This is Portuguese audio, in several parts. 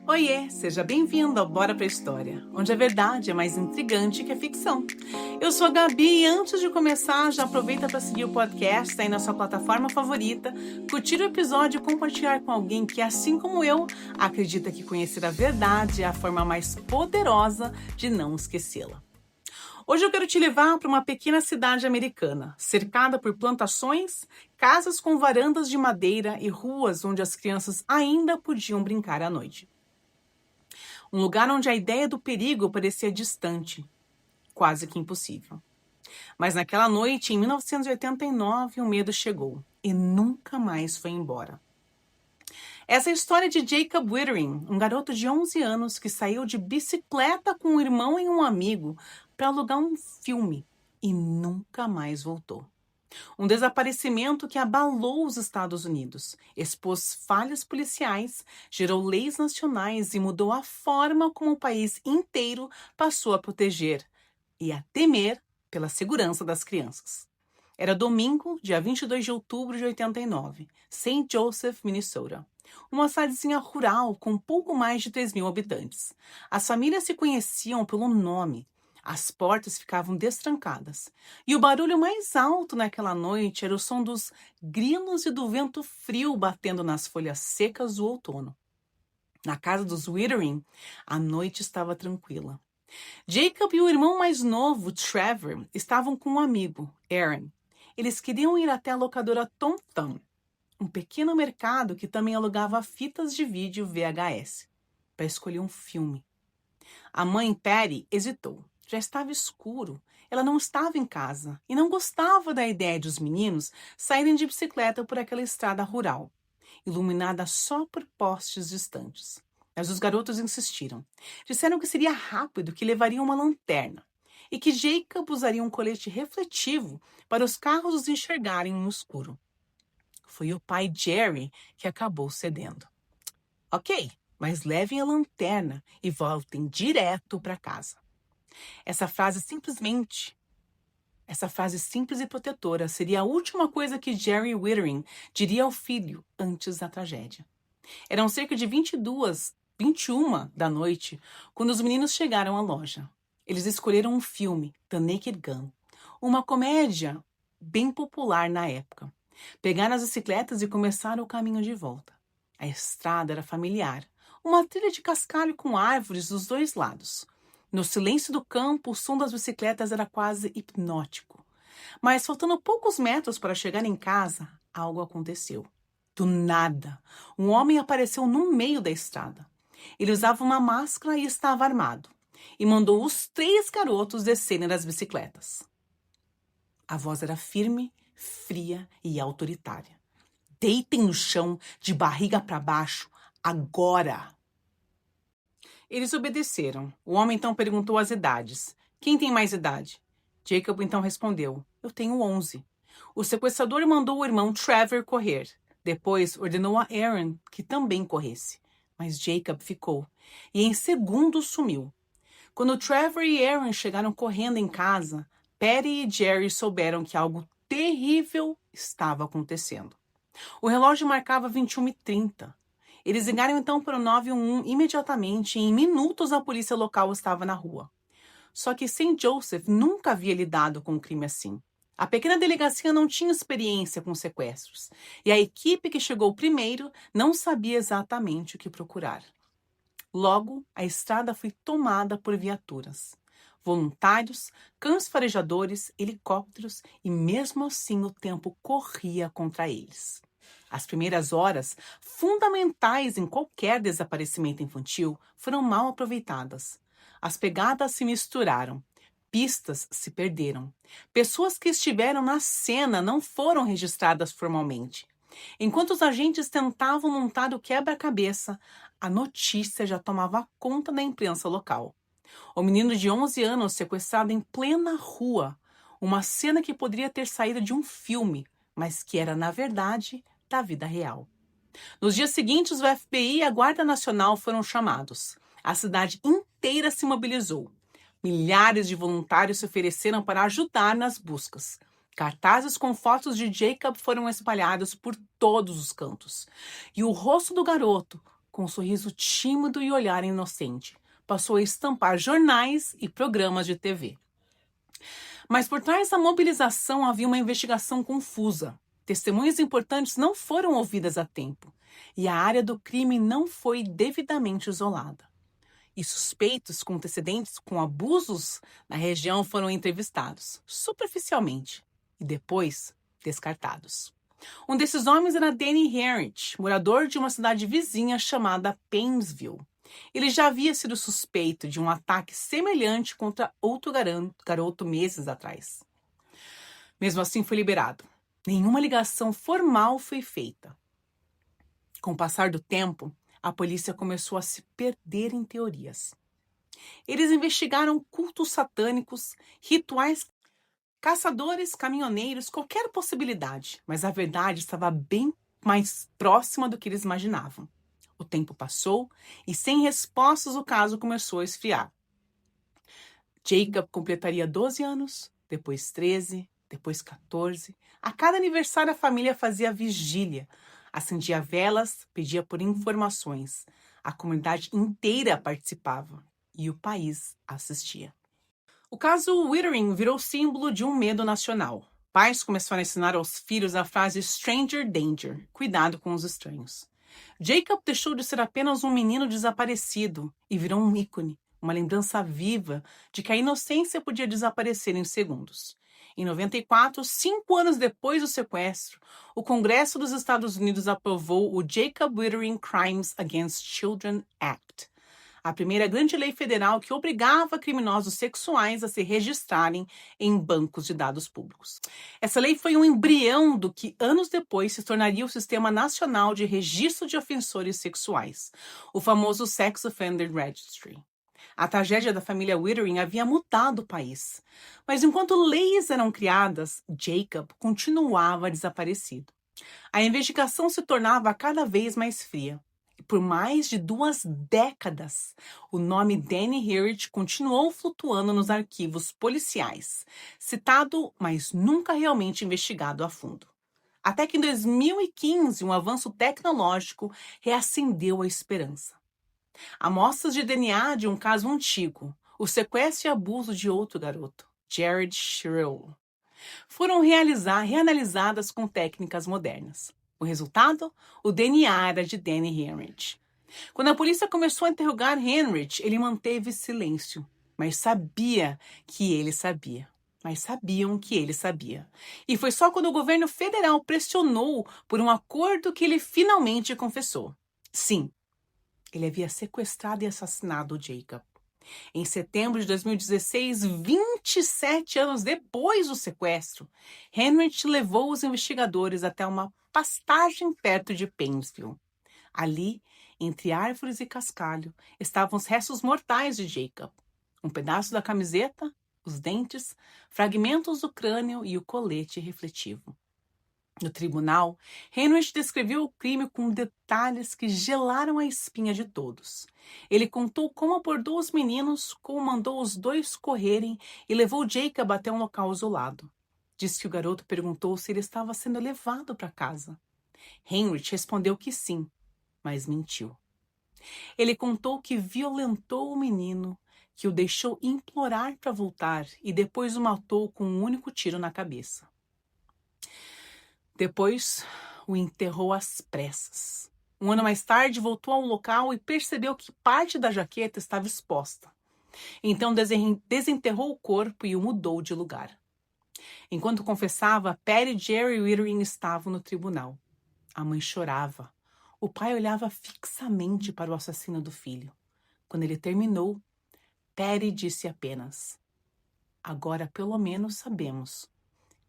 Oiê, seja bem-vindo ao Bora pra História, onde a verdade é mais intrigante que a ficção. Eu sou a Gabi e antes de começar, já aproveita para seguir o podcast aí na sua plataforma favorita, curtir o episódio e compartilhar com alguém que, assim como eu, acredita que conhecer a verdade é a forma mais poderosa de não esquecê-la. Hoje eu quero te levar para uma pequena cidade americana, cercada por plantações, casas com varandas de madeira e ruas onde as crianças ainda podiam brincar à noite. Um lugar onde a ideia do perigo parecia distante, quase que impossível. Mas naquela noite, em 1989, o medo chegou e nunca mais foi embora. Essa é a história de Jacob Wittering, um garoto de 11 anos que saiu de bicicleta com um irmão e um amigo para alugar um filme e nunca mais voltou. Um desaparecimento que abalou os Estados Unidos, expôs falhas policiais, gerou leis nacionais e mudou a forma como o país inteiro passou a proteger e a temer pela segurança das crianças. Era domingo, dia 22 de outubro de 89, St. Joseph, Minnesota. Uma cidadezinha rural com pouco mais de 3.000 habitantes. As famílias se conheciam pelo nome. As portas ficavam destrancadas. E o barulho mais alto naquela noite era o som dos grilos e do vento frio batendo nas folhas secas do outono. Na casa dos Wittering, a noite estava tranquila. Jacob e o irmão mais novo, Trevor, estavam com um amigo, Aaron. Eles queriam ir até a locadora Tom Thumb, um pequeno mercado que também alugava fitas de vídeo VHS, para escolher um filme. A mãe, Patty, hesitou. Já estava escuro. Ela não estava em casa e não gostava da ideia de os meninos saírem de bicicleta por aquela estrada rural, iluminada só por postes distantes. Mas os garotos insistiram. Disseram que seria rápido, que levariam uma lanterna e que Jacob usaria um colete refletivo para os carros os enxergarem no escuro. Foi o pai Jerry que acabou cedendo. Ok, mas levem a lanterna e voltem direto para casa. Essa frase simples e protetora seria a última coisa que Jerry Wittering diria ao filho antes da tragédia. Eram cerca de 21 da noite quando os meninos chegaram à loja. Eles escolheram um filme, The Naked Gun, uma comédia bem popular na época. Pegaram as bicicletas e começaram o caminho de volta. A estrada era familiar, uma trilha de cascalho com árvores dos dois lados. No silêncio do campo, o som das bicicletas era quase hipnótico. Mas, faltando poucos metros para chegar em casa, algo aconteceu. Do nada, um homem apareceu no meio da estrada. Ele usava uma máscara e estava armado. E mandou os 3 garotos descerem das bicicletas. A voz era firme, fria e autoritária. Deitem no chão, de barriga para baixo, agora! Eles obedeceram. O homem então perguntou as idades. Quem tem mais idade? Jacob então respondeu. Eu tenho 11. O sequestrador mandou o irmão Trevor correr. Depois ordenou a Aaron que também corresse. Mas Jacob ficou. E em segundos sumiu. Quando Trevor e Aaron chegaram correndo em casa, Patty e Jerry souberam que algo terrível estava acontecendo. O relógio marcava 21h30. Eles ligaram então para o 911 imediatamente e em minutos a polícia local estava na rua. Só que St. Joseph nunca havia lidado com um crime assim. A pequena delegacia não tinha experiência com sequestros e a equipe que chegou primeiro não sabia exatamente o que procurar. Logo, a estrada foi tomada por viaturas. Voluntários, cães farejadores, helicópteros e mesmo assim o tempo corria contra eles. As primeiras horas, fundamentais em qualquer desaparecimento infantil, foram mal aproveitadas. As pegadas se misturaram, pistas se perderam. Pessoas que estiveram na cena não foram registradas formalmente. Enquanto os agentes tentavam montar o quebra-cabeça, a notícia já tomava conta da imprensa local. O menino de 11 anos sequestrado em plena rua, uma cena que poderia ter saído de um filme, mas que era, na verdade, da vida real. Nos dias seguintes, o FBI e a Guarda Nacional foram chamados. A cidade inteira se mobilizou. Milhares de voluntários se ofereceram para ajudar nas buscas. Cartazes com fotos de Jacob foram espalhados por todos os cantos. E o rosto do garoto, com um sorriso tímido e olhar inocente, passou a estampar jornais e programas de TV. Mas por trás da mobilização havia uma investigação confusa. Testemunhas importantes não foram ouvidas a tempo e a área do crime não foi devidamente isolada. E suspeitos com antecedentes com abusos na região foram entrevistados, superficialmente, e depois descartados. Um desses homens era Danny Henrich, morador de uma cidade vizinha chamada Painesville. Ele já havia sido suspeito de um ataque semelhante contra outro garoto meses atrás. Mesmo assim, foi liberado. Nenhuma ligação formal foi feita. Com o passar do tempo, a polícia começou a se perder em teorias. Eles investigaram cultos satânicos, rituais, caçadores, caminhoneiros, qualquer possibilidade, mas a verdade estava bem mais próxima do que eles imaginavam. O tempo passou e, sem respostas, o caso começou a esfriar. Jacob completaria 12 anos, depois 13, depois 14. A cada aniversário, a família fazia vigília, acendia velas, pedia por informações. A comunidade inteira participava e o país assistia. O caso Wittering virou símbolo de um medo nacional. Pais começaram a ensinar aos filhos a frase Stranger Danger, cuidado com os estranhos. Jacob deixou de ser apenas um menino desaparecido e virou um ícone, uma lembrança viva de que a inocência podia desaparecer em segundos. Em 94, 5 anos depois do sequestro, o Congresso dos Estados Unidos aprovou o Jacob Wittering Crimes Against Children Act, a primeira grande lei federal que obrigava criminosos sexuais a se registrarem em bancos de dados públicos. Essa lei foi um embrião do que anos depois se tornaria o Sistema Nacional de Registro de Ofensores Sexuais, o famoso Sex Offender Registry. A tragédia da família Wittering havia mudado o país, mas enquanto leis eram criadas, Jacob continuava desaparecido. A investigação se tornava cada vez mais fria. Por mais de 2 décadas, o nome Danny Henrich continuou flutuando nos arquivos policiais, citado, mas nunca realmente investigado a fundo. Até que em 2015, um avanço tecnológico reacendeu a esperança. Amostras de DNA de um caso antigo, o sequestro e abuso de outro garoto, Jared Shrill, foram reanalisadas com técnicas modernas. O resultado? O DNA era de Danny Henrich. Quando a polícia começou a interrogar Henrich, ele manteve silêncio, mas sabia que ele sabia. Mas sabiam que ele sabia. E foi só quando o governo federal pressionou por um acordo que ele finalmente confessou. Sim, ele havia sequestrado e assassinado o Jacob. Em setembro de 2016, 27 anos depois do sequestro, Henrich levou os investigadores até uma pastagem perto de Painesville. Ali, entre árvores e cascalho, estavam os restos mortais de Jacob. Um pedaço da camiseta, os dentes, fragmentos do crânio e o colete refletivo. No tribunal, Henrich descreveu o crime com detalhes que gelaram a espinha de todos. Ele contou como abordou os meninos, como mandou os dois correrem e levou Jacob até um local isolado. Disse que o garoto perguntou se ele estava sendo levado para casa. Henrich respondeu que sim, mas mentiu. Ele contou que violentou o menino, que o deixou implorar para voltar e depois o matou com um único tiro na cabeça. Depois, o enterrou às pressas. Um ano mais tarde, voltou ao local e percebeu que parte da jaqueta estava exposta. Então, desenterrou o corpo e o mudou de lugar. Enquanto confessava, Patty e Jerry Wittering estavam no tribunal. A mãe chorava. O pai olhava fixamente para o assassino do filho. Quando ele terminou, Patty disse apenas: "Agora, pelo menos, sabemos.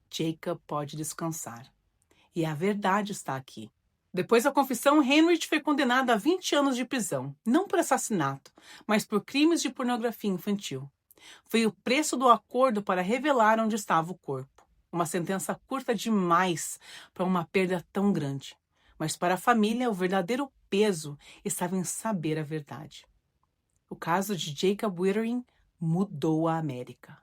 Jacob pode descansar. E a verdade está aqui." Depois da confissão, Henrich foi condenado a 20 anos de prisão, não por assassinato, mas por crimes de pornografia infantil. Foi o preço do acordo para revelar onde estava o corpo. Uma sentença curta demais para uma perda tão grande. Mas para a família, o verdadeiro peso estava em saber a verdade. O caso de Jacob Wittering mudou a América.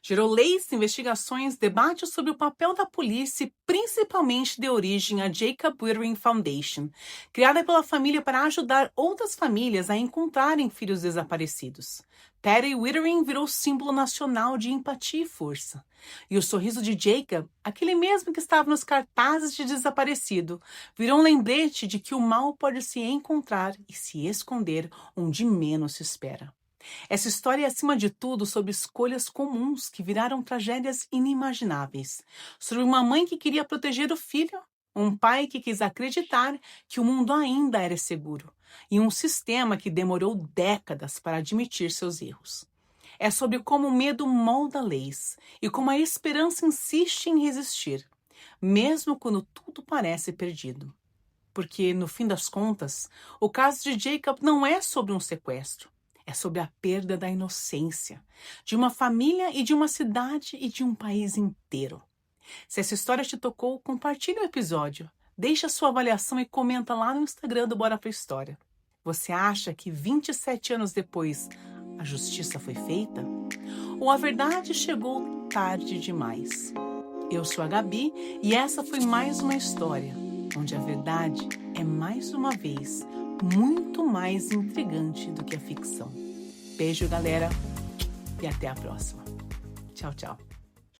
Gerou leis, investigações, debates sobre o papel da polícia e principalmente deu origem à Jacob Wittering Foundation, criada pela família para ajudar outras famílias a encontrarem filhos desaparecidos. Patty Wittering virou símbolo nacional de empatia e força. E o sorriso de Jacob, aquele mesmo que estava nos cartazes de desaparecido, virou um lembrete de que o mal pode se encontrar e se esconder onde menos se espera. Essa história é, acima de tudo, sobre escolhas comuns que viraram tragédias inimagináveis. Sobre uma mãe que queria proteger o filho, um pai que quis acreditar que o mundo ainda era seguro, e um sistema que demorou décadas para admitir seus erros. É sobre como o medo molda leis e como a esperança insiste em resistir, mesmo quando tudo parece perdido. Porque, no fim das contas, o caso de Jacob não é sobre um sequestro. É sobre a perda da inocência, de uma família e de uma cidade e de um país inteiro. Se essa história te tocou, compartilhe o episódio. Deixa a sua avaliação e comenta lá no Instagram do Bora Pra História. Você acha que 27 anos depois a justiça foi feita? Ou a verdade chegou tarde demais? Eu sou a Gabi e essa foi mais uma história onde a verdade é mais uma vez muito mais intrigante do que a ficção. Beijo, galera, e até a próxima. Tchau, tchau.